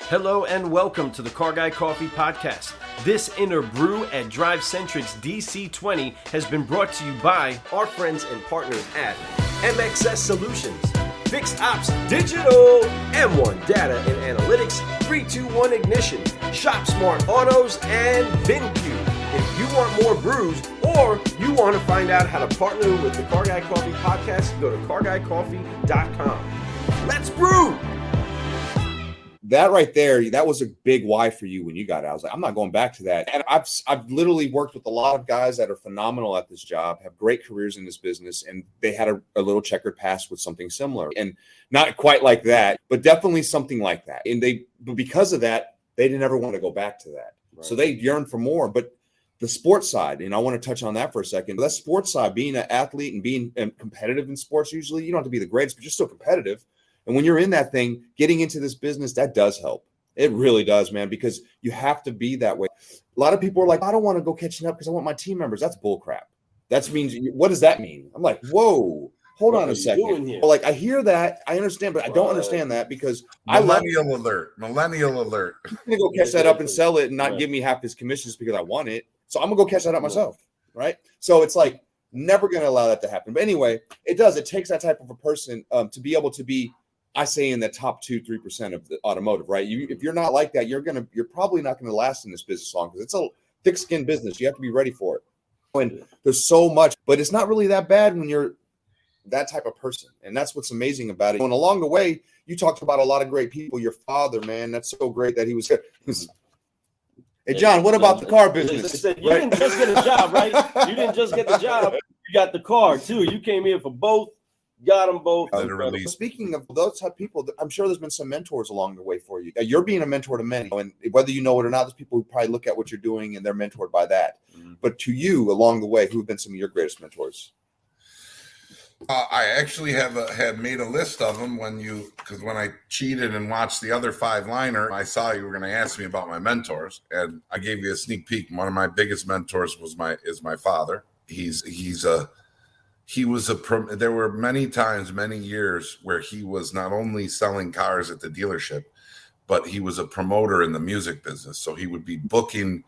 Hello and welcome to the Car Guy Coffee Podcast. This inner brew at Drive Centric's DC20 has been brought to you by our friends and partners at MXS Solutions, Fixed Ops Digital, M1 Data and Analytics, 321 Ignition, Shop Smart Autos, and VinQ. If you want more brews or you want to find out how to partner with the Car Guy Coffee Podcast, go to carguycoffee.com. Let's brew! That right there, that was a big why for you when you got out. I was like, I'm not going back to that. And I've literally worked with a lot of guys that are phenomenal at this job, have great careers in this business, and they had a little checkered past with something similar. And not quite like that, but definitely something like that. But because of that, they didn't ever want to go back to that. Right. So they yearned for more. But the sports side, and I want to touch on that for a second. That sports side, being an athlete and being competitive in sports, usually you don't have to be the greatest, but you're still competitive. And when you're in that thing, getting into this business, that does help. It really does, man, because you have to be that way. A lot of people are like, I don't want to go catching up because I want my team members. That's bull crap. That means, what does that mean? I'm like, whoa, hold on a second. Like, I hear that. I understand, but I don't understand that because Millennial alert. I'm going to go catch that up and sell it and not give me half his commissions because I want it. So I'm going to go catch that up myself, right? So it's like, never going to allow that to happen. But anyway, it does. It takes that type of a person to be able to be, I say, in the top 2-3% of the automotive, right? If you're not like that, you're probably not going to last in this business long because it's a thick-skinned business. You have to be ready for it. And there's so much, but it's not really that bad when you're that type of person. And that's what's amazing about it. And along the way, you talked about a lot of great people. Your father, man, that's so great that he was good. Hey, John, what about the car business? You didn't just get a job, right? You didn't just get the job. You got the car, too. You came here for both. Got them both. Speaking of those type of people, I'm sure there's been some mentors along the way for you. You're being a mentor to many, and whether you know it or not, there's people who probably look at what you're doing and they're mentored by that. Mm-hmm. But to you, along the way, who have been some of your greatest mentors? I actually had made a list of them because when I cheated and watched the other 5-liner, I saw you were going to ask me about my mentors, and I gave you a sneak peek. One of my biggest mentors is my father. There were many years where he was not only selling cars at the dealership, but he was a promoter in the music business. So he would be booking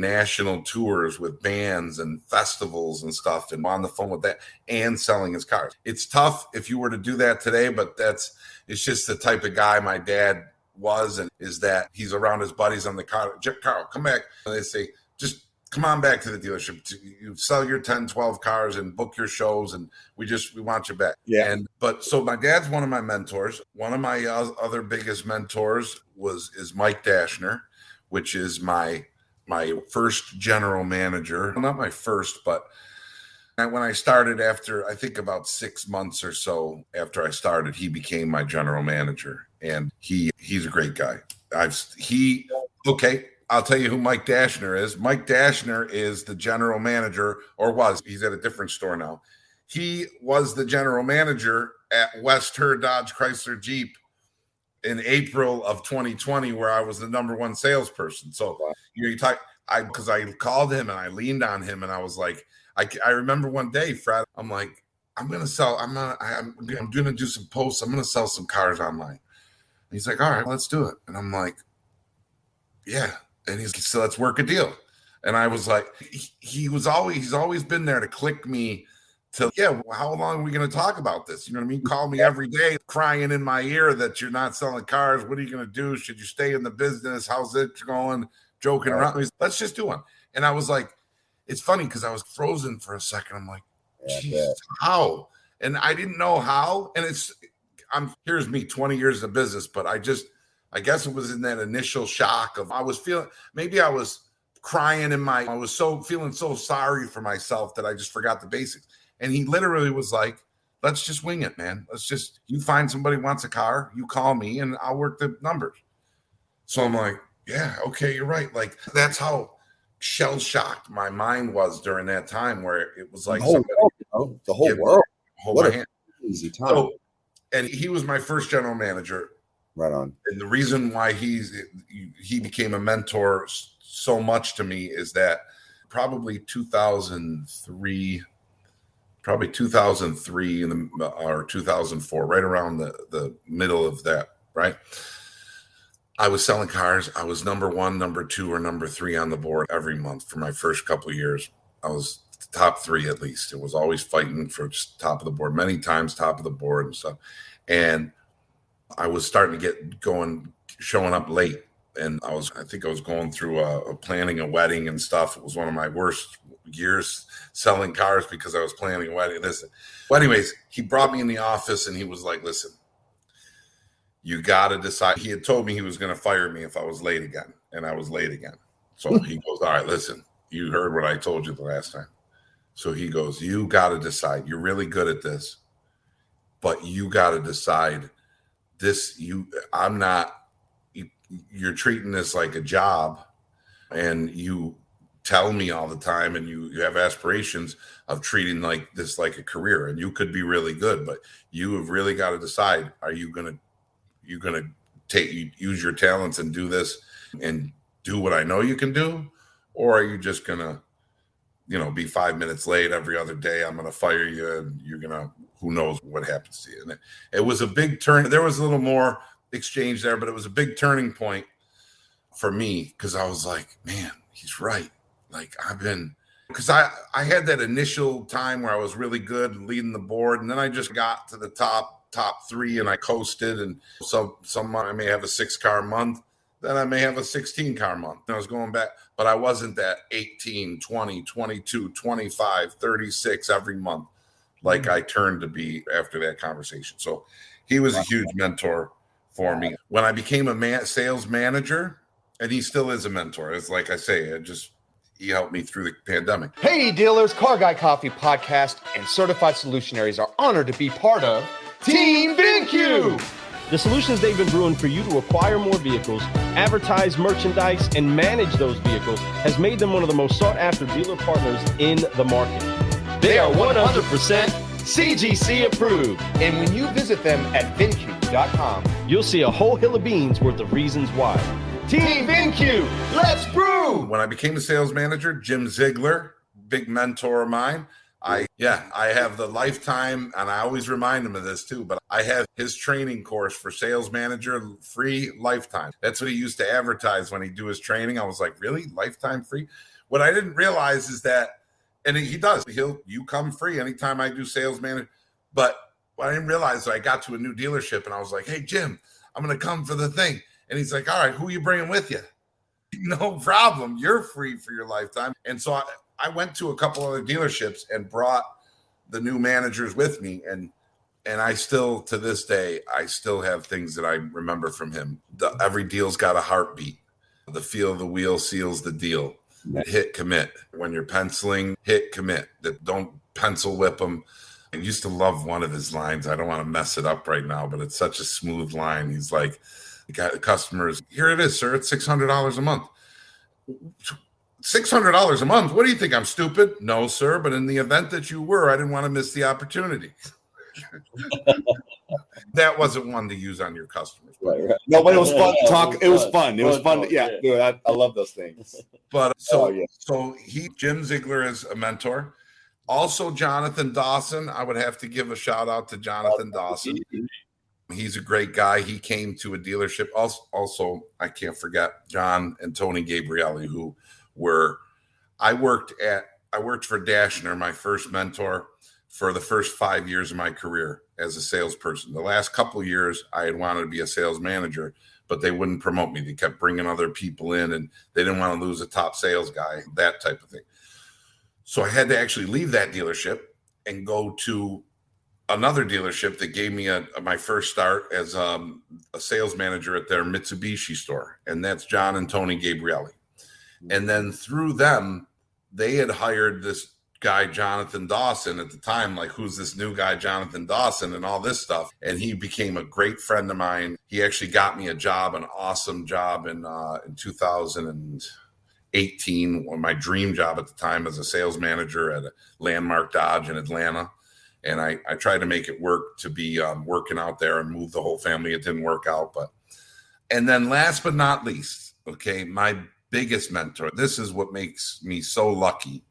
national tours with bands and festivals and stuff, and on the phone with that and selling his cars. It's tough if you were to do that today, but it's just the type of guy my dad was, and is that he's around his buddies on the car. Carl, come back. And they say, just come on back to the dealership. You sell your 10, 12 cars and book your shows, and we want you back. Yeah. So my dad's one of my mentors. One of my other biggest mentors is Mike Dashner, which is my first general manager. Well, not my first, but when I started, after I think about 6 months or so after I started, he became my general manager, and he's a great guy. I'll tell you who Mike Dashner is. Mike Dashner is the general manager, or was. He's at a different store now. He was the general manager at West Her Dodge Chrysler Jeep in April of 2020, where I was the number one salesperson. So because I called him and I leaned on him, and I was like, I remember one day, Fred, I'm like, I'm going to do some posts. I'm going to sell some cars online. And he's like, all right, let's do it. And I'm like, yeah. And he's like, so let's work a deal. And I was like, he's always been there to click me to, how long are we going to talk about this? You know what I mean? Call me every day, crying in my ear that you're not selling cars. What are you going to do? Should you stay in the business? How's it going? Joking around. Let's just do one. And I was like, it's funny because I was frozen for a second. I'm like, geez, how? And I didn't know how. And here's me, 20 years of business, but I guess it was in that initial shock of, I was crying I was feeling so sorry for myself that I just forgot the basics. And he literally was like, let's just wing it, man. You find somebody who wants a car, you call me and I'll work the numbers. So I'm like, yeah, okay, you're right. Like, that's how shell shocked my mind was during that time, where it was like the whole world. Hold my hand. Easy time. So, and he was my first general manager. Right on. And the reason why he became a mentor so much to me is that probably 2003 or 2004, right around the middle of that, right? I was selling cars. I was number 1, number 2, or number 3 on the board every month for my first couple of years. I was top 3 at least. It was always fighting for top of the board, many times top of the board and stuff. And I was starting to get going, showing up late. And I think I was going through planning a wedding and stuff. It was one of my worst years selling cars because I was planning a wedding. Well, anyways, he brought me in the office and he was like, listen, you got to decide. He had told me he was going to fire me if I was late again. And I was late again. So he goes, all right, listen, you heard what I told you the last time. So he goes, you got to decide. You're really good at this, but you got to decide this. You're treating this like a job, and you tell me all the time, and you have aspirations of treating like this like a career, and you could be really good, but you have really got to decide, are you going to use your talents and do this and do what I know you can do, or are you just going to, be 5 minutes late every other day? I'm going to fire you, and you're going to, who knows what happens to you. And it was a big turn. There was a little more exchange there, but it was a big turning point for me because I was like, man, he's right. Like because I had that initial time where I was really good and leading the board, and then I just got to the top 3 and I coasted. And so some month I may have a 6-car month, then I may have a 16-car month. And I was going back, but I wasn't that 18, 20, 22, 25, 36 every month like I turned to be after that conversation. So he was a huge mentor for me. When I became a sales manager, and he still is a mentor, it's like I say, he helped me through the pandemic. Hey dealers, Car Guy Coffee Podcast and Certified Solutionaries are honored to be part of Team VinQ. The solutions they've been brewing for you to acquire more vehicles, advertise merchandise, and manage those vehicles has made them one of the most sought-after dealer partners in the market. They are 100% CGC approved. And when you visit them at VinQ.com, you'll see a whole hill of beans worth of reasons why. Team VinQ, let's brew! When I became a sales manager, Jim Ziegler, big mentor of mine, I have the lifetime, and I always remind him of this too, but I have his training course for sales manager, free lifetime. That's what he used to advertise when he'd do his training. I was like, really? Lifetime free? What I didn't realize is that, and he does, you come free anytime I do sales manager. But what I didn't realize is I got to a new dealership and I was like, hey, Jim, I'm going to come for the thing. And he's like, all right, who are you bringing with you? No problem. You're free for your lifetime. And so I went to a couple other dealerships and brought the new managers with me. And I still, to this day, I still have things that I remember from him. Every deal's got a heartbeat. The feel of the wheel seals the deal. Hit commit. When you're penciling, hit commit. That don't pencil whip them. I used to love one of his lines. I don't want to mess it up right now, but it's such a smooth line. He's like, the customers, here it is, sir. It's $600 a month. $600 a month? What do you think? I'm stupid? No, sir. But in the event that you were, I didn't want to miss the opportunity. That wasn't one to use on your customers. Right. No, but it was fun to talk. It was fun. It was fun. Yeah, dude, I love those things. But so Jim Ziegler is a mentor. Also, Jonathan Dawson. I would have to give a shout out to Jonathan Dawson. He's a great guy. He came to a dealership. Also, I can't forget John and Tony Gabrielli, who I worked for Dashner, my first mentor, for the first 5 years of my career as a salesperson. The last couple of years, I had wanted to be a sales manager, but they wouldn't promote me. They kept bringing other people in, and they didn't want to lose a top sales guy, that type of thing. So I had to actually leave that dealership and go to another dealership that gave me my first start as a sales manager at their Mitsubishi store, and that's John and Tony Gabrielli. And then through them, they had hired this guy, Jonathan Dawson, at the time, like, who's this new guy, Jonathan Dawson, and all this stuff. And he became a great friend of mine. He actually got me a job, an awesome job in 2018, my dream job at the time as a sales manager at a Landmark Dodge in Atlanta. And I tried to make it work to be working out there and move the whole family. It didn't work out. And then last but not least, okay, my biggest mentor, this is what makes me so lucky.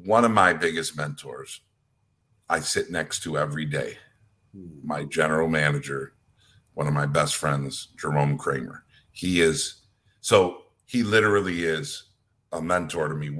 One of my biggest mentors I sit next to every day, my general manager, one of my best friends, Jerome Kramer. He literally is a mentor to me.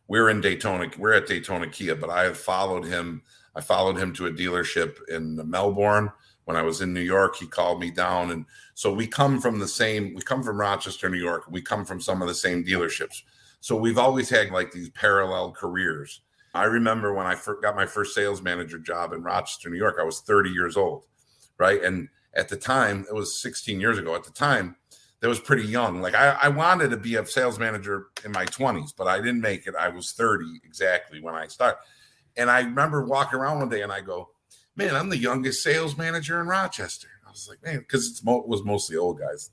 We're in Daytona. We're at Daytona Kia, but I have followed him. I followed him to a dealership in Melbourne. When I was in New York, he called me down. And so we come from Rochester, New York. We come from some of the same dealerships. So we've always had like these parallel careers. I remember when I got my first sales manager job in Rochester, New York, I was 30 years old, right? And at the time, it was 16 years ago. At the time, that was pretty young. Like I wanted to be a sales manager in my 20s, but I didn't make it. I was 30 exactly when I started. And I remember walking around one day and I go, man, I'm the youngest sales manager in Rochester. I was like, man, because it was mostly old guys.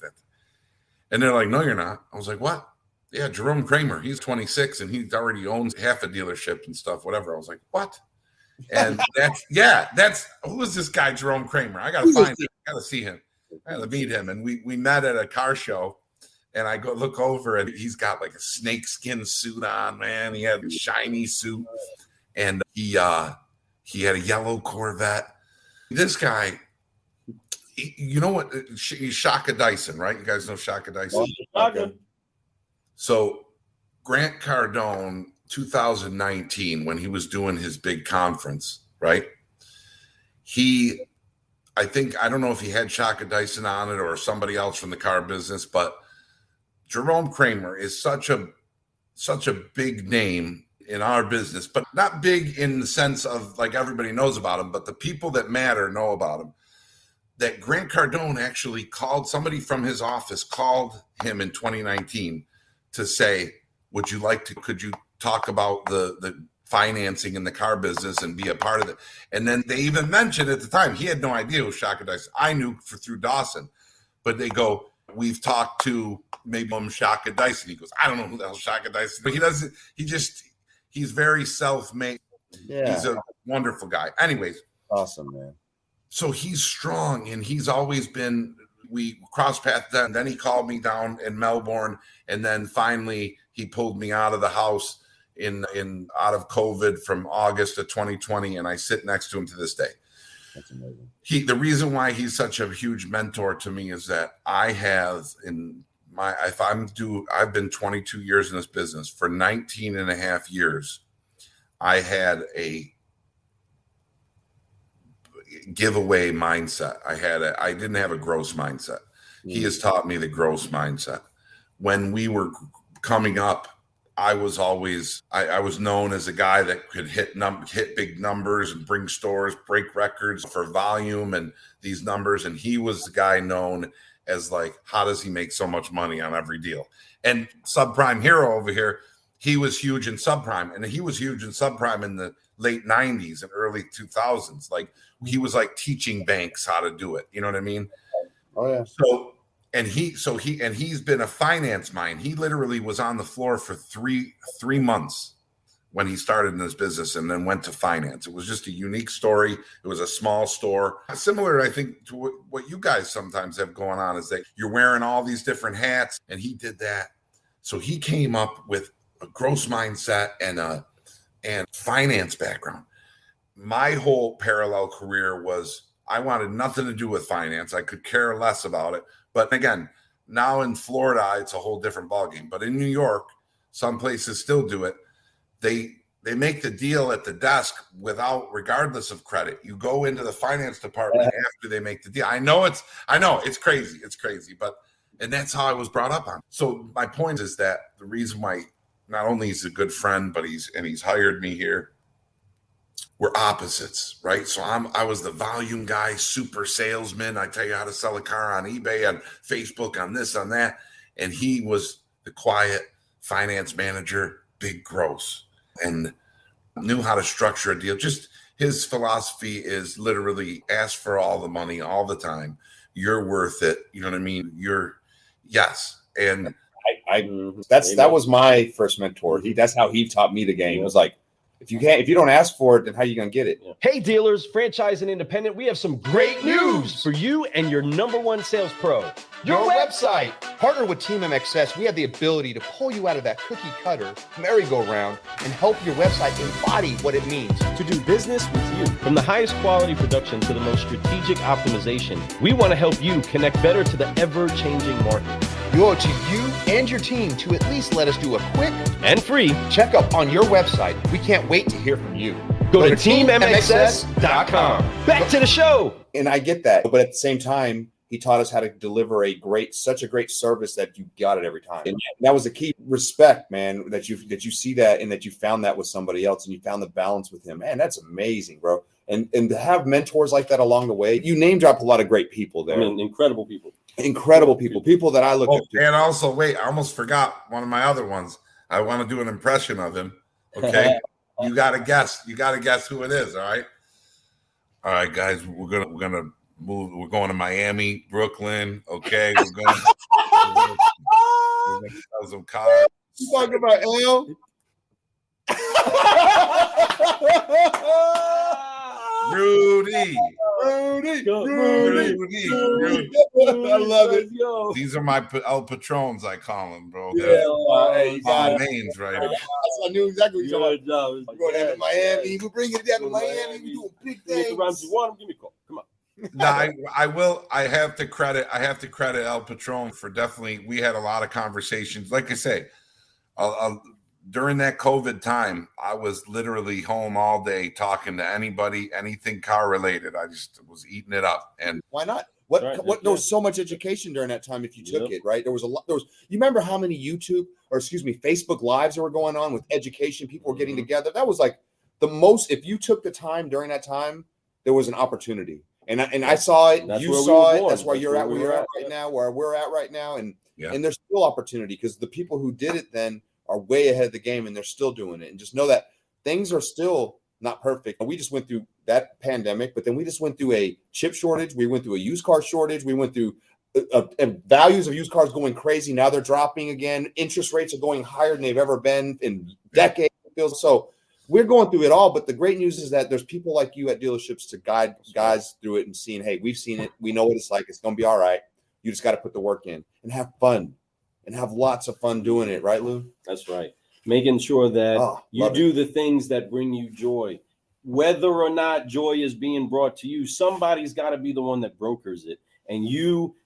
And they're like, no, you're not. I was like, what? Yeah, Jerome Kramer. He's 26 and he already owns half a dealership and stuff, whatever. I was like, what? And that's who is this guy, Jerome Kramer? I got to find him. I got to see him. I got to meet him. And we met at a car show. And I go look over and he's got like a snakeskin suit on, man. He had a shiny suit. And he had a yellow Corvette. This guy, you know what? He's Shaka Dyson, right? You guys know Shaka Dyson? Okay. So Grant Cardone, 2019, when he was doing his big conference, right? I don't know if he had Shaka Dyson on it or somebody else from the car business, but Jerome Kramer is such a big name in our business, but not big in the sense of like everybody knows about him, but the people that matter know about him. That Grant Cardone actually somebody from his office called him in 2019 to say, could you talk about the financing in the car business and be a part of it? And then they even mentioned at the time, he had no idea who Shaka Dyson. I knew through Dawson, but they go, we've talked to maybe Shaka Dyson. He goes, I don't know who the hell Shaka Dyson, but he's very self-made. Yeah. He's a wonderful guy. Anyways. Awesome, man. So he's strong and he's always been, we crossed paths then. Then he called me down in Melbourne. And then finally he pulled me out of the house out of COVID from August of 2020. And I sit next to him to this day. That's amazing. The reason why he's such a huge mentor to me is that I've been 22 years in this business. For 19 and a half years, I had a giveaway mindset. I didn't have a gross mindset. He has taught me the gross mindset. When we were coming up, I was known as a guy that could hit big numbers and bring stores, break records for volume and these numbers. And he was the guy known as like, how does he make so much money on every deal? And Subprime Hero over here, he was huge in subprime, and he was huge in subprime in the late 90s and early 2000s. Like he was like teaching banks how to do it. You know what I mean? Oh yeah. He's been a finance mind. He literally was on the floor for three months when he started in this business and then went to finance. It was just a unique story. It was a small store. Similar, I think, to what you guys sometimes have going on is that you're wearing all these different hats, and he did that. So he came up with a gross mindset and finance background. My whole parallel career was I wanted nothing to do with finance. I could care less about it. But again, now in Florida, it's a whole different ballgame. But in New York, some places still do it. They make the deal at the desk regardless of credit. You go into the finance department after they make the deal. I know it's crazy. It's crazy, and that's how I was brought up on. So my point is that the reason why not only he's a good friend, but he's hired me here. We're opposites, right? So I was the volume guy, super salesman. I tell you how to sell a car on eBay, on Facebook, on this, on that. And he was the quiet finance manager, big gross, and knew how to structure a deal. Just his philosophy is literally ask for all the money all the time. You're worth it. You know what I mean? Yes. And that was my first mentor. That's how he taught me the game. It was like, if you don't ask for it, then how are you going to get it? Hey dealers, franchise and independent, we have some great news for you and your number one sales pro. Your website. Partner with Team MXS, we have the ability to pull you out of that cookie cutter merry-go-round and help your website embody what it means To do business with you. From the highest quality production to the most strategic optimization, we want to help you connect better to the ever-changing market. We owe it to you and your team to at least let us do a quick And free. checkup on your website. We can't wait to hear from you. Go to teammxs.com. Back to the show. And I get that, but at the same time, he taught us how to deliver such a great service that you got it every time. And that was the key. Respect, man, that you see that and that you found that with somebody else and you found the balance with him. Man, that's amazing, bro. And to have mentors like that along the way, you name drop a lot of great people there. I mean, incredible people. Incredible people that I look up to. And also, wait, I almost forgot one of my other ones. I want to do an impression of him. Okay. You got to guess. You got to guess who it is. All right, guys, we're gonna move. We're going to Miami, Brooklyn. Okay, we're going to sell some cars. You talking about L? Rudy. Rudy. I love it. These are my El Patrons, I call them, bro. Yeah, They're you got it. names, right? I knew exactly what you're talking about. We're going down to Miami. We're bringing it down to Miami. We're doing big things. You want him? Give me a call. Come on. No, I will. I have to credit El Patron for definitely. We had a lot of conversations. Like I say, during that COVID time, I was literally home all day talking to anybody, anything car related. I just was eating it up. And why not? There was so much education during that time if you took it, right? There was a lot. You remember how many Facebook lives that were going on with education? People were getting together. That was like the most. If you took the time during that time, there was an opportunity. And I saw it. You saw it. That's why you're at where you're at right now, where we're at right now. And there's still opportunity because the people who did it then are way ahead of the game and they're still doing it. And just know that things are still not perfect. We just went through that pandemic, but then we just went through a chip shortage. We went through a used car shortage. We went through values of used cars going crazy. Now they're dropping again. Interest rates are going higher than they've ever been in decades. So we're going through it all, but the great news is that there's people like you at dealerships to guide guys through it and seeing, hey, we've seen it. We know what it's like. It's going to be all right. You just got to put the work in and have fun and have lots of fun doing it. Right, Lou? That's right. Making sure that you do the things that bring you joy. Whether or not joy is being brought to you, somebody's got to be the one that brokers it. And you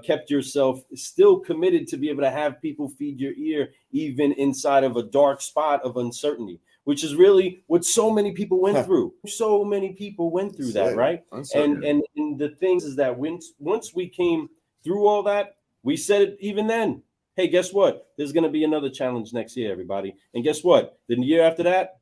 kept yourself still committed to be able to have people feed your ear, even inside of a dark spot of uncertainty, which is really what so many people went through. So many people went through that, right? And the things is that once we came through all that, we said it even then. Hey, guess what? There's going to be another challenge next year, everybody. And guess what? The year after that,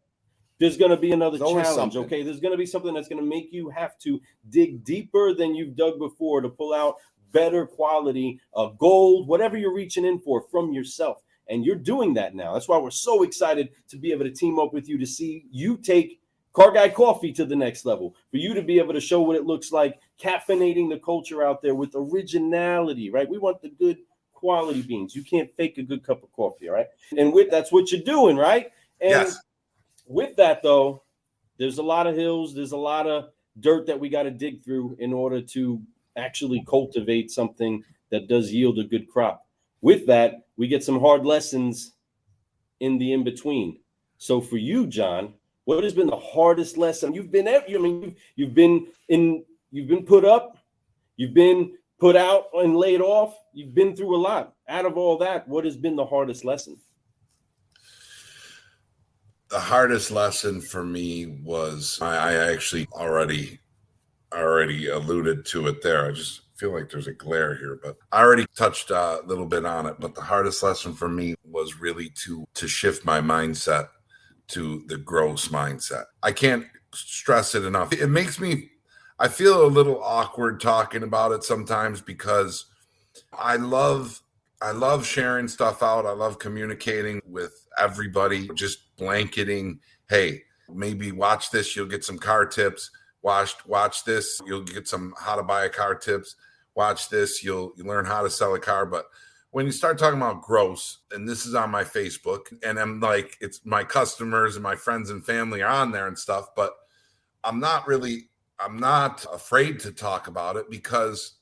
there's going to be another challenge, okay? There's going to be something that's going to make you have to dig deeper than you've dug before to pull out better quality of gold, whatever you're reaching in for from yourself. And you're doing that now. That's why we're so excited to be able to team up with you to see you take Car Guy Coffee to the next level, for you to be able to show what it looks like, caffeinating the culture out there with originality, right? We want the good quality beans. You can't fake a good cup of coffee, all right? And that's what you're doing, right? And with that, though, there's a lot of hills. There's a lot of dirt that we got to dig through in order to actually cultivate something that does yield a good crop. With that, we get some hard lessons in the in-between. So for you, John, what has been the hardest lesson? You've been put up, you've been put out and laid off. You've been through a lot. Out of all that, what has been the hardest lesson? The hardest lesson for me was I actually already alluded to it there. I just feel like there's a glare here, but I already touched a little bit on it. But the hardest lesson for me was really to shift my mindset to the gross mindset. I can't stress it enough. It makes me, I feel a little awkward talking about it sometimes because I love sharing stuff out. I love communicating with everybody, just blanketing, hey, maybe watch this, you'll get some car tips. Watch this, you'll get some how to buy a car tips. Watch this, you'll learn how to sell a car. But when you start talking about gross, and this is on my Facebook, and I'm like, it's my customers and my friends and family are on there and stuff, but I'm not afraid to talk about it because,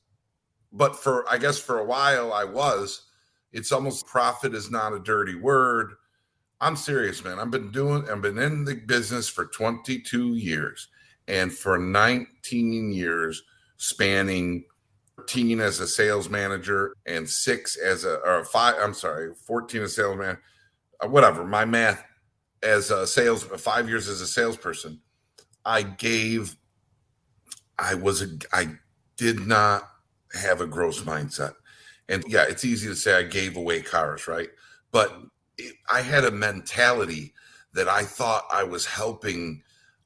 but for a while I was, It's almost profit is not a dirty word. I'm serious, man. I've been in the business for 22 years, and for 19 years spanning 13 as a sales manager and 14 as sales man, whatever. My math as a 5 years as a salesperson, I did not have a growth mindset. And yeah, it's easy to say I gave away cars, right? But I had a mentality that I thought I was helping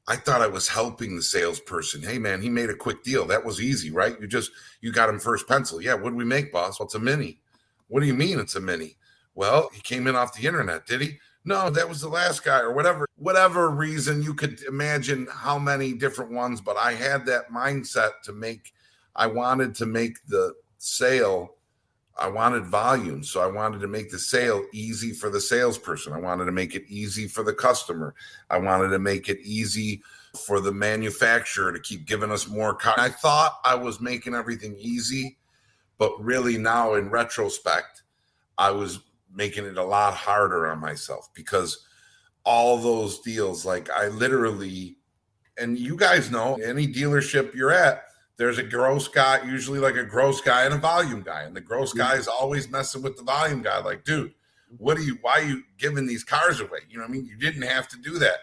the salesperson. Hey man, he made a quick deal. That was easy, right? You got him first pencil. Yeah, what do we make, boss? Well, it's a Mini. What do you mean it's a Mini? Well, he came in off the internet, did he? No, that was the last guy, or whatever reason. You could imagine how many different ones, but I had that mindset I wanted to make the sale. I wanted volume. So I wanted to make the sale easy for the salesperson. I wanted to make it easy for the customer. I wanted to make it easy for the manufacturer to keep giving us more cars. I thought I was making everything easy, but really now in retrospect, I was making it a lot harder on myself, because all those deals, like I literally, and you guys know, any dealership you're at, there's a gross guy, usually like a gross guy and a volume guy. And the gross guy is always messing with the volume guy. Like, dude, why are you giving these cars away? You know what I mean? You didn't have to do that.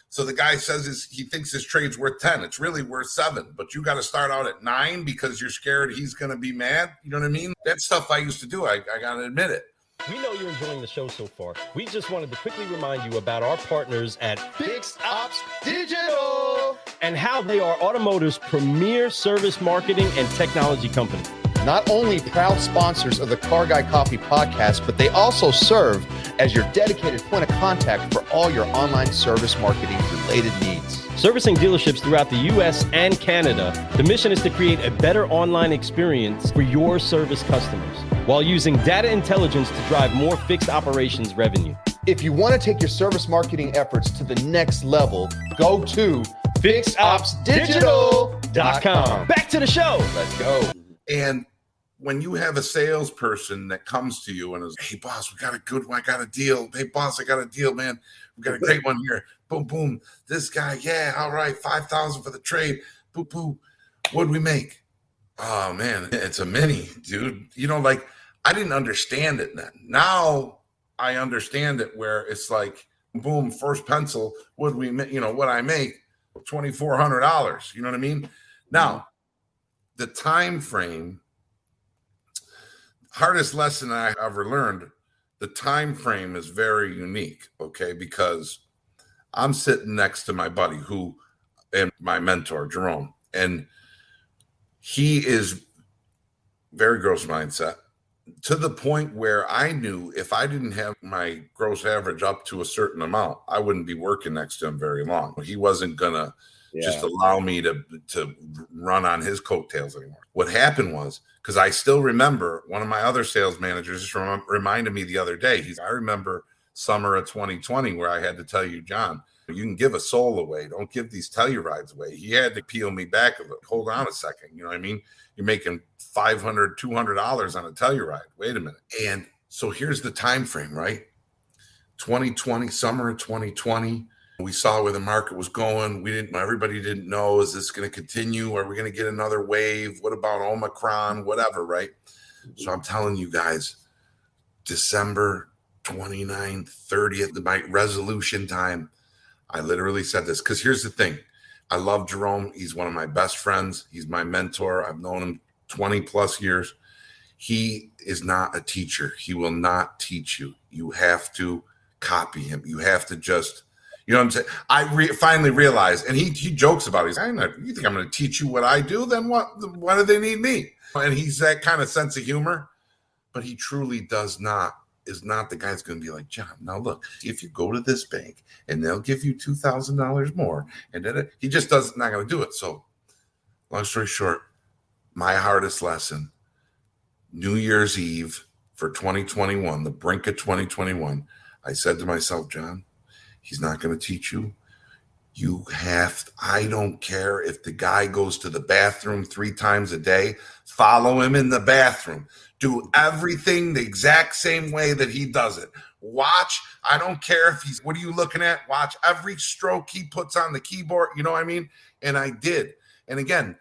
So the guy says he thinks his trade's worth 10. It's really worth 7, but you got to start out at 9 because you're scared he's going to be mad. You know what I mean? That's stuff I used to do. I got to admit it. We know you're enjoying the show so far. We just wanted to quickly remind you about our partners at Fixed Ops Digital, and how they are automotive's premier service marketing and technology company. not only proud sponsors of the Car Guy Coffee podcast, but they also serve as your dedicated point of contact for all your online service marketing related needs. Servicing dealerships throughout the U.S. and Canada, the mission is to create a better online experience for your service customers while using data intelligence to drive more fixed operations revenue. If you want to take your service marketing efforts to the next level, go to fixopsdigital.com. Back to the show. Let's go. And when you have a salesperson that comes to you and is, hey, boss, I got a deal. Hey, boss, I got a deal, man. We got a great one here. Boom, boom. This guy, yeah, all right, $5,000 for the trade. Boo, boo. What'd we make? Oh, man, it's a Mini, dude. You know, like, I didn't understand it then. Now I understand it, where it's like, boom, first pencil, what I make? $2,400. You know what I mean? Now, the time frame, hardest lesson I ever learned, the time frame is very unique, okay? Because I'm sitting next to my buddy and my mentor, Jerome, and he is very gross mindset, to the point where I knew if I didn't have my gross average up to a certain amount, I wouldn't be working next to him very long. He wasn't gonna just allow me to run on his coattails anymore. What happened was, because I still remember one of my other sales managers just reminded me the other day. I remember summer of 2020 where I had to tell you, John, you can give a soul away. Don't give these Tellurides away. He had to peel me back a little. Hold on a second. You know what I mean? You're making $500, $200 on a Telluride. Wait a minute. And so here's the time frame, right? 2020, summer of 2020. We saw where the market was going. Everybody didn't know, is this going to continue? Are we going to get another wave? What about Omicron? Whatever, right? So I'm telling you guys, December 29th, 30th, my resolution time, I literally said this, because here's the thing. I love Jerome. He's one of my best friends. He's my mentor. I've known him 20 plus years. He is not a teacher. He will not teach you. You have to copy him. You have to just, you know what I'm saying? I finally realized, and he jokes about it. He's like, you think I'm going to teach you what I do? Then why do they need me? And he's that kind of sense of humor, but he truly is not the guy that's going to be like, John, now look, if you go to this bank and they'll give you $2,000 more, and then he just not going to do it. So long story short, my hardest lesson, New Year's Eve for 2021, the brink of 2021, I said to myself, John, he's not going to teach you. I don't care if the guy goes to the bathroom 3 times a day, follow him in the bathroom. Do everything the exact same way that he does it. Watch. I don't care if what are you looking at? Watch every stroke he puts on the keyboard. You know what I mean? And I did. And again,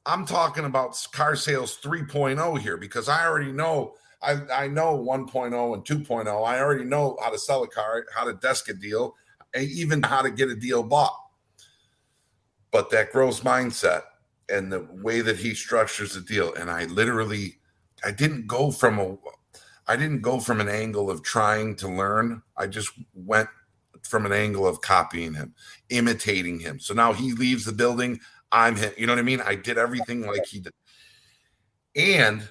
I'm talking about car sales 3.0 here, because I already know, I know 1.0 and 2.0. I already know how to sell a car, how to desk a deal, and even how to get a deal bought. But that growth mindset and the way that he structures the deal, and I didn't go from an angle of trying to learn. I just went from an angle of copying him, imitating him. So now he leaves the building, I'm him. You know what I mean? I did everything like he did. And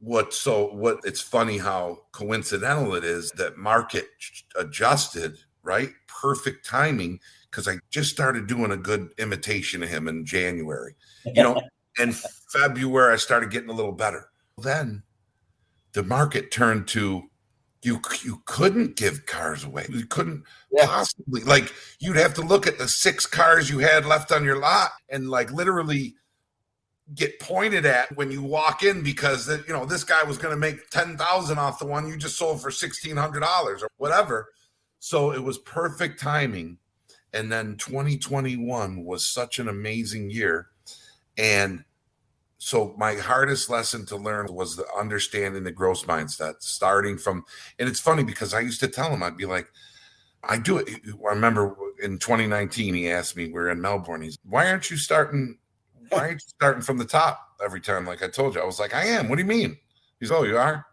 it's funny how coincidental it is that market adjusted, right? Perfect timing, because I just started doing a good imitation of him in January. In February, I started getting a little better. Then the market turned to you couldn't give cars away. You couldn't possibly, like, you'd have to look at the 6 cars you had left on your lot and like literally get pointed at when you walk in, because this guy was going to make $10,000 off the one you just sold for $1,600 or whatever. So it was perfect timing. And then 2021 was such an amazing year. And so my hardest lesson to learn was the understanding the growth mindset, starting from, and it's funny because I used to tell him, I'd be like, I do it. I remember in 2019, he asked me, we're in Melbourne. He's, why aren't you starting from the top every time? Like I told you, I was like, I am. What do you mean? He's, oh, you are?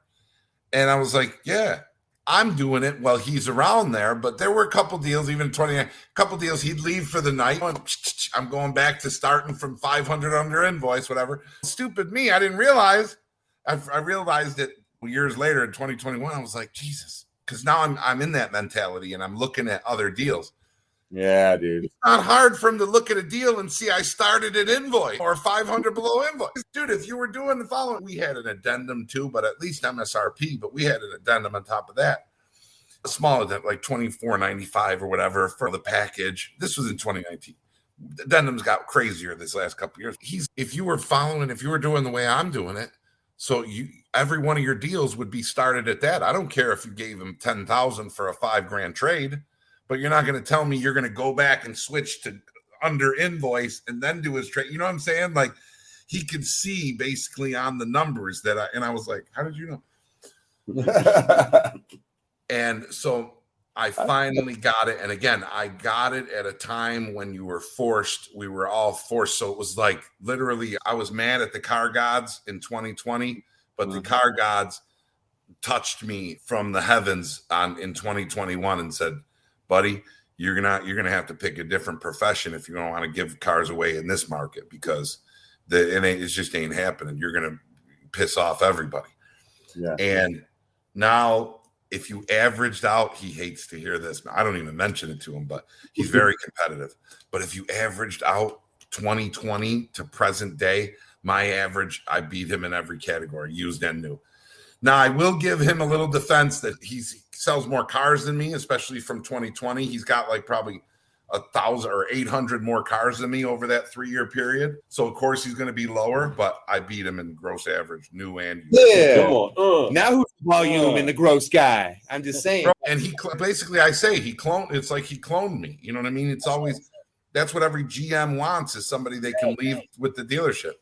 And I was like, yeah, I'm doing it while he's around there. But there were a couple deals, even 20, a couple deals, he'd leave for the night. I'm going back to starting from 500 under invoice, whatever. Stupid me. I didn't realize. I realized it years later in 2021. I was like, Jesus, because now I'm in that mentality and I'm looking at other deals. Yeah, dude. It's not hard for him to look at a deal and see I started at invoice or 500 below invoice. Dude, if you were doing the following, we had an addendum too, but at least MSRP, but we had an addendum on top of that. A small addendum, like $24.95 or whatever for the package. This was in 2019. The addendums got crazier this last couple of years. If you were doing the way I'm doing it, so every one of your deals would be started at that. I don't care if you gave him $10,000 for a $5,000 trade. But you're not going to tell me you're going to go back and switch to under invoice and then do his trade. You know what I'm saying? Like, he could see basically on the numbers that I was like, how did you know? And so I finally got it. And again, I got it at a time when we were all forced. So it was like, literally, I was mad at the car gods in 2020, but the car gods touched me from the heavens in 2021 and said, buddy, you're gonna have to pick a different profession if you don't want to give cars away in this market, because it just ain't happening. You're gonna piss off everybody. Yeah. And now, if you averaged out, he hates to hear this. I don't even mention it to him, but he's very competitive. But if you averaged out 2020 to present day, my average, I beat him in every category, used and new. Now, I will give him a little defense that he sells more cars than me, especially from 2020. He's got like probably 1,000 or 800 more cars than me over that 3-year period. So, of course, he's going to be lower, but I beat him in gross average, new and used. Yeah. Come on. Now who's the volume and the gross guy? I'm just saying. And he basically, I say he cloned. It's like he cloned me. You know what I mean? It's always, that's what every GM wants, is somebody they can leave with the dealership.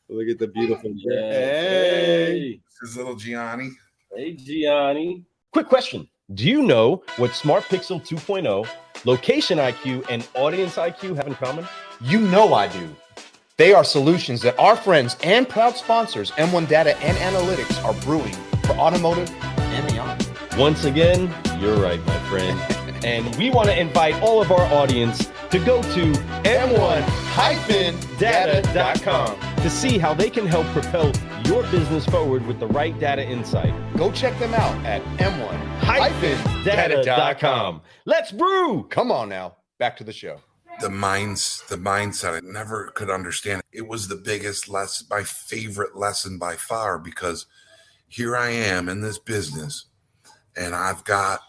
Look at the beautiful. Hey. This is little Gianni. Hey, Gianni. Quick question. Do you know what Smart Pixel 2.0, Location IQ, and Audience IQ have in common? You know I do. They are solutions that our friends and proud sponsors, M1 Data and Analytics, are brewing for automotive and beyond. Once again, you're right, my friend. And we want to invite all of our audience to go to m1-data.com to see how they can help propel your business forward with the right data insight. Go check them out at m1-data.com. Let's brew. Come on now, back to the show. The mindset, I never could understand. It was the biggest lesson, my favorite lesson by far, because here I am in this business and I've got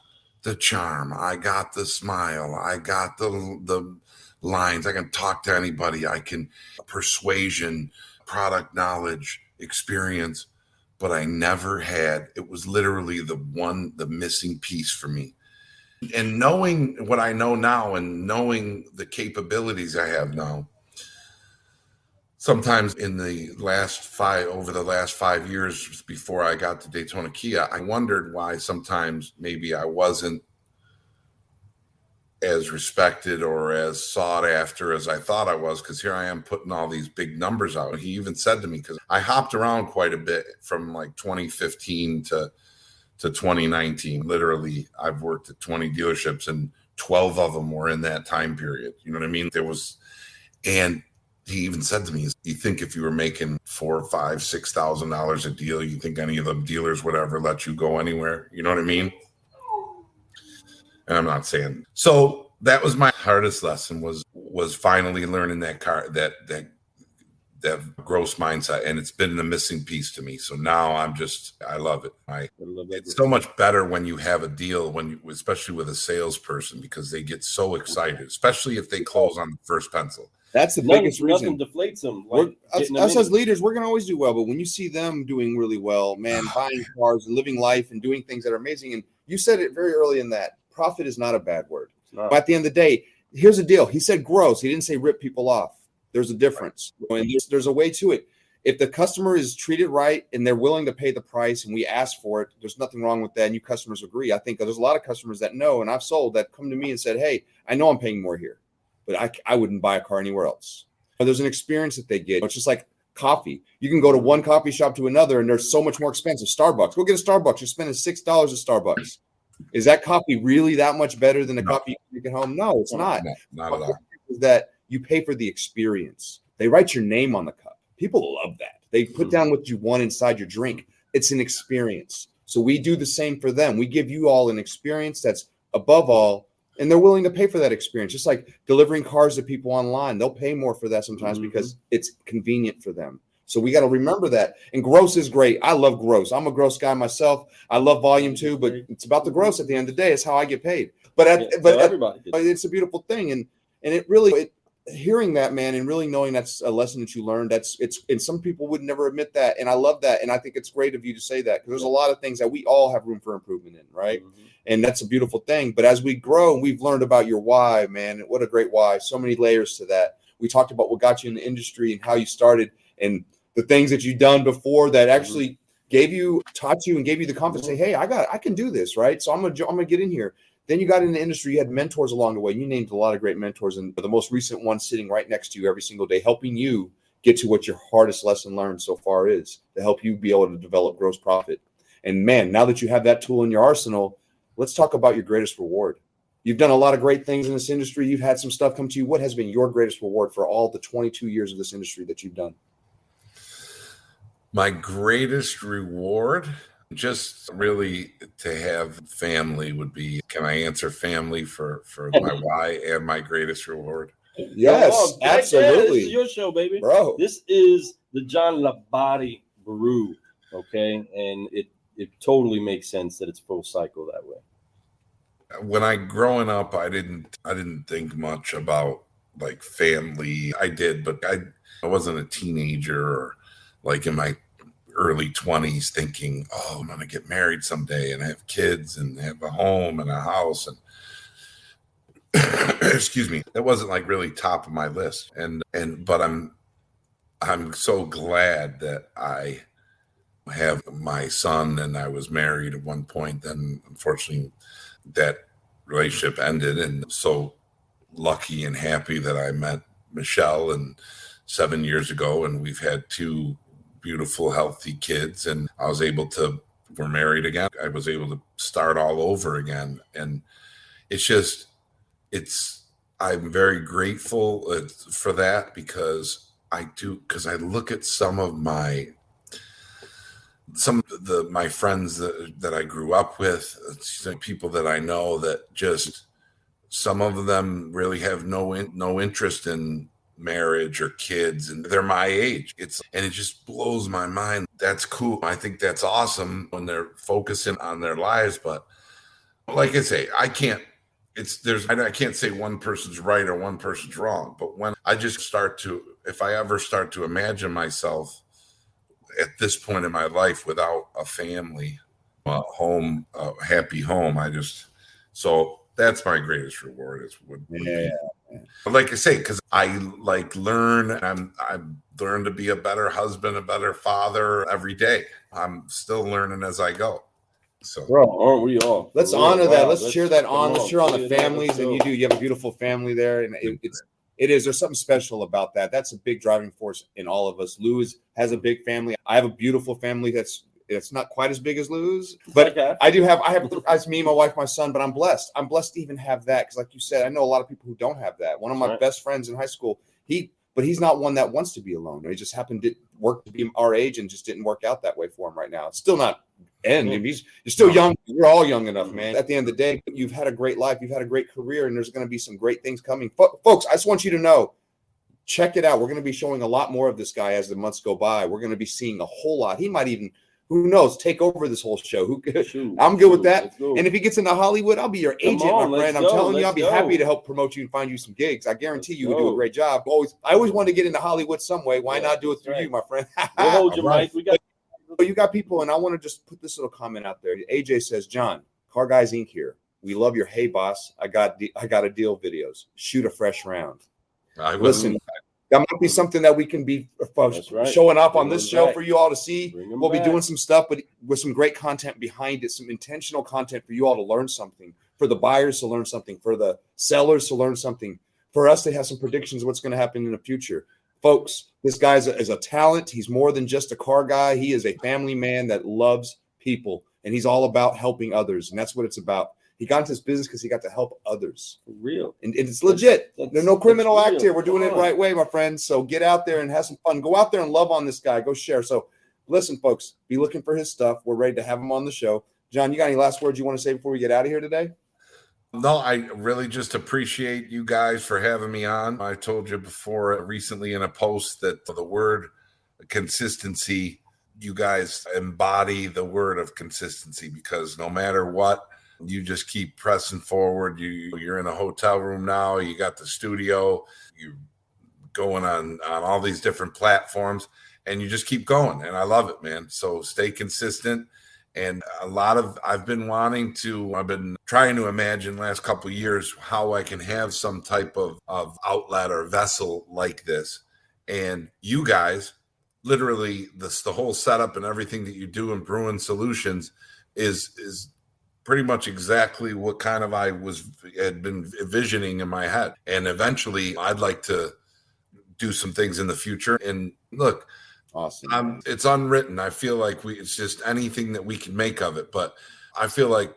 the charm. I got the smile. I got the lines. I can talk to anybody. I can persuasion, product knowledge, experience, but I never had, it was literally the missing piece for me. And knowing what I know now and knowing the capabilities I have now, sometimes over the last 5 years before I got to Daytona Kia, I wondered why sometimes maybe I wasn't as respected or as sought after as I thought I was, because here I am putting all these big numbers out. He even said to me, because I hopped around quite a bit from like 2015 to 2019. Literally, I've worked at 20 dealerships and 12 of them were in that time period. You know what I mean? And he even said to me, you think if you were making $4,000, $5,000, $6,000 a deal, you think any of the dealers would ever let you go anywhere? You know what I mean? And I'm not saying. So that was my hardest lesson, was finally learning that gross mindset. And it's been the missing piece to me. So now I love it. It's so much better when you have a deal, especially with a salesperson, because they get so excited, especially if they close on the first pencil. That's the biggest reason. Nothing deflates them. Us as leaders, we're going to always do well. But when you see them doing really well, man, buying cars and living life and doing things that are amazing. And you said it very early in that. Profit is not a bad word. But at the end of the day, here's the deal. He said gross. He didn't say rip people off. There's a difference. And there's a way to it. If the customer is treated right and they're willing to pay the price and we ask for it, there's nothing wrong with that. And you customers agree. I think there's a lot of customers that know, and I've sold, that come to me and said, hey, I know I'm paying more here, but I wouldn't buy a car anywhere else. But there's an experience that they get. It's just like coffee. You can go to one coffee shop to another and they're so much more expensive. Starbucks. Go get a Starbucks. You're spending $6 at Starbucks. Is that coffee really that much better than the coffee you get home? No, it's not. Not at all. Is that you pay for the experience. They write your name on the cup. People love that. They put down what you want inside your drink. It's an experience. So we do the same for them. We give you all an experience that's above all, and they're willing to pay for that experience. Just like delivering cars to people online. They'll pay more for that sometimes because it's convenient for them. So we got to remember that. And gross is great. I love gross. I'm a gross guy myself. I love volume too, but it's about the gross at the end of the day. It's how I get paid. But everybody, it's a beautiful thing. And it really, hearing that, man, and really knowing that's a lesson that you learned, and some people would never admit that. And I love that. And I think it's great of you to say that, because there's a lot of things that we all have room for improvement in, right? And that's a beautiful thing. But as we grow, and we've learned about your why, man, what a great why. So many layers to that. We talked about what got you in the industry and how you started and the things that you've done before that actually taught you and gave you the confidence to say, hey, I can do this, right? So I'm gonna get in here. Then you got in the industry, you had mentors along the way. You named a lot of great mentors, and the most recent one sitting right next to you every single day, helping you get to what your hardest lesson learned so far is, to help you be able to develop gross profit. And man, now that you have that tool in your arsenal, let's talk about your greatest reward. You've done a lot of great things in this industry. You've had some stuff come to you. What has been your greatest reward for all the 22 years of this industry that you've done? My greatest reward, just really to have family, would be, can I answer family for my why and my greatest reward? Yes, absolutely. This is your show, baby. Bro. This is the John Labate Brew, okay? And it totally makes sense that it's full cycle that way. When growing up, I didn't think much about like family. I did, but I wasn't a teenager or like in my early 20s thinking, oh, I'm going to get married someday and have kids and have a home and a house. And excuse me, that wasn't like really top of my list. But I'm so glad that I have my son, and I was married at one point. Then unfortunately that relationship ended, and so lucky and happy that I met Michelle 7 years ago, and we've had 2 beautiful, healthy kids, and we're married again. I was able to start all over again. And I'm very grateful for that, because I look at some of my friends that I grew up with, people that I know, that just, some of them really have no interest in marriage or kids, and they're my age. And it just blows my mind. That's cool. I think that's awesome when they're focusing on their lives, but Like I say, I can't say one person's right or one person's wrong, but when I just if I ever start to imagine myself at this point in my life without a family, a home, a happy home, so that's my greatest reward would be. But like I say, because I learn, and I'm learn to be a better husband, a better father every day. I'm still learning as I go. So, bro, aren't we all? Let's honor that. Let's cheer that on. Let's cheer on the families, and you have a beautiful family there, and there's something special about that. That's a big driving force in all of us. Lou's has a big family. I have a beautiful family it's not quite as big as Lou's, but it's me, my wife, my son, but I'm blessed. I'm blessed to even have that. Cause like you said, I know a lot of people who don't have that. One of my best friends in high school, but he's not one that wants to be alone. He just happened to work to be our age and just didn't work out that way for him right now. It's still not end. You're still young. We're all young enough, man. At the end of the day, you've had a great life. You've had a great career, and there's going to be some great things coming. Folks, I just want you to know, check it out. We're going to be showing a lot more of this guy as the months go by. We're going to be seeing a whole lot. He might even, who knows, take over this whole show. I'm good with that. And if he gets into Hollywood, I'll be your agent, my friend. I'm telling you, I'll be happy to help promote you and find you some gigs. I guarantee you would do a great job. I always wanted to get into Hollywood some way. Why not do it through you, my friend? We'll hold your mic. You got people, and I want to just put this little comment out there. AJ says, John, Car Guys Inc. here. We love your Hey Boss, I got a deal videos. Shoot a fresh round. Listen, that might be something that we can be showing up on this show for you all to see. We'll be doing some stuff, but with some great content behind it, some intentional content for you all to learn something, for the buyers to learn something, for the sellers to learn something, for us to have some predictions of what's going to happen in the future. Folks, this guy is a talent. He's more than just a car guy. He is a family man that loves people, and he's all about helping others, and that's what it's about. He got into this business because he got to help others. For real. And it's legit. There's no criminal act here. We're doing it the right way, my friends. So get out there and have some fun. Go out there and love on this guy. Go share. So listen, folks, be looking for his stuff. We're ready to have him on the show. John, you got any last words you want to say before we get out of here today? No, I really just appreciate you guys for having me on. I told you before recently in a post that the word consistency, you guys embody the word of consistency, because no matter what, you just keep pressing forward. You're in a hotel room now. You got the studio. You're going on all these different platforms, and you just keep going. And I love it, man. So stay consistent. And I've been trying to imagine last couple of years how I can have some type of outlet or vessel like this. And you guys, literally, the whole setup and everything that you do in Brewing Solutions is pretty much exactly what kind of had been envisioning in my head. And eventually I'd like to do some things in the future. And look, awesome. It's unwritten. I feel like it's just anything that we can make of it. But I feel like,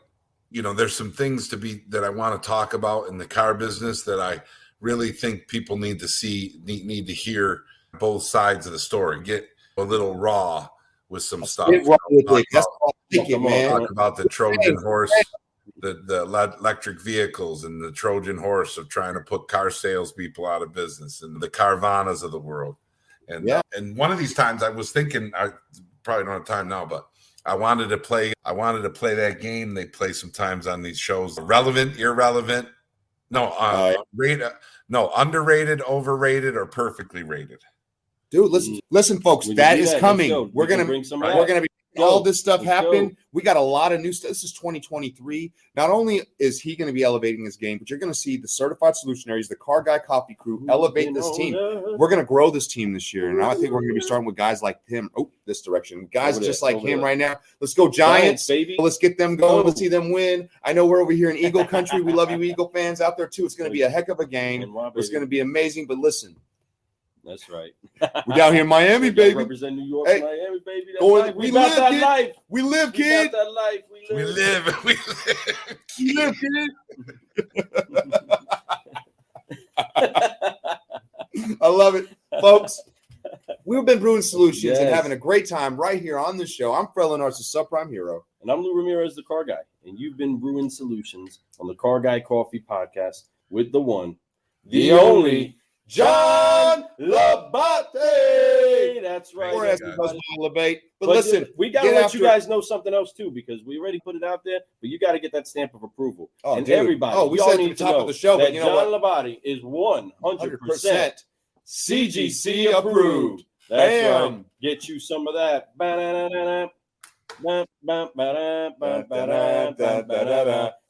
there's some things that I want to talk about in the car business that I really think people need to hear both sides of the story, get a little raw with some stuff. Talk about the Trojan horse, the electric vehicles, and the Trojan horse of trying to put car salespeople out of business, and the Carvanas of the world. And one of these times I was thinking, I probably don't have time now, but I wanted to play that game they play sometimes on these shows. Relevant, irrelevant. Underrated, overrated, or perfectly rated. Dude, listen, folks, that is coming. We're gonna be all this stuff happen. We got a lot of new stuff. This is 2023. Not only is he going to be elevating his game, but you're going to see the certified solutionaries, the Car Guy Coffee crew elevate this team. We're going to grow this team this year. And I think we're going to be starting with guys like him. Oh, this direction. Guys just like him right now. Let's go Giants, baby. Let's get them going. Let's see them win. I know we're over here in Eagle country. We love you Eagle fans out there too. It's going to be a heck of a game. It's going to be amazing. But listen. That's right. We're down here in Miami, baby. Represent New York, Miami, baby. We live, that kid. Life. We live, kid. We that life. We live. We live, kid. I love it, folks. We've been Brewing Solutions and having a great time right here on the show. I'm Fred Lenartz, the subprime hero. And I'm Lou Ramirez, the Car Guy. And you've been Brewing Solutions on the Car Guy Coffee Podcast with the one, the only John Labate. That's right. Or as he goes, John Labate. But But listen, we got to get let after you guys know something else too, because we already put it out there, but you got to get that stamp of approval. Oh, and dude. everybody, Oh, we all said need at to the top know of the show, that but you know John what? Labate is 100% CGC approved. That's Bam. right. Get you some of that.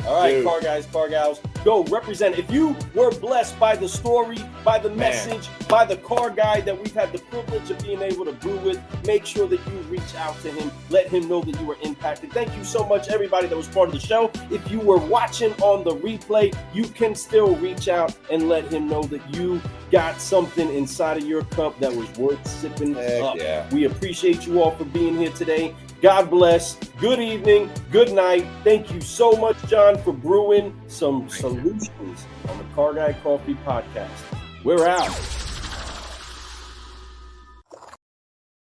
All right, Dude. car guys, car gals, go represent. If you were blessed by the story, by the message, by the car guy that we've had the privilege of being able to brew with, make sure that you reach out to him. Let him know that you were impacted. Thank you so much, everybody that was part of the show. If you were watching on the replay, you can still reach out and let him know that you got something inside of your cup that was worth sipping up. Yeah. We appreciate you all for being here today. God bless. Good evening. Good night. Thank you so much, John, for brewing some solutions on the Car Guy Coffee podcast. We're out.